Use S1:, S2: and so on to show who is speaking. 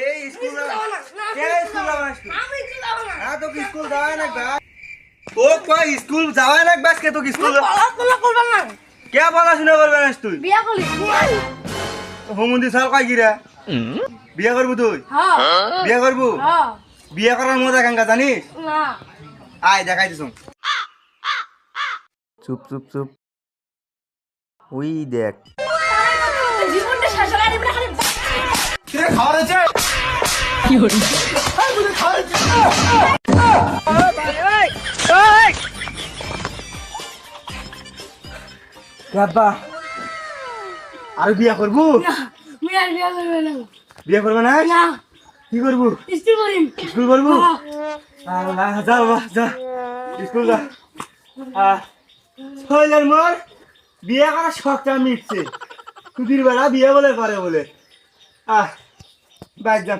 S1: এই স্কুল যাও না কে স্কুল যাও না আমি স্কুল যাব না তো স্কুল যাওয়াই না ভাই ও কই স্কুল যাওয়াই না বাস কে তো স্কুল পড়াশোনা করবে না কে পড়াশোনা করবে না তুই বিয়া করলি হোমন্দি সাল কই গিরা বিয়া করবি তুই হ্যাঁ বিয়া করবি হ্যাঁ বিয়া করার মজা কাঙ্গা জানিস না আয় দেখাই দিছুম চুপ চুপ চুপ ওই দেখ জীবনটা শেষ হয়ে গেল খালি কিরে খাওয়া হয়েছে কি হলো আই বুঝে খাওয়া হয়েছে ওই বাবা আর বিয়া করব না আমি আর বিয়া করব না বিয়া করব না না কি করব স্কুল করিম স্কুল করব আল্লাহ যা যা স্কুল যা হইলার মোর বিয়া করার শখটা মিটছে কুদির বেলা বিয়া বলে করে বলে বাইর যা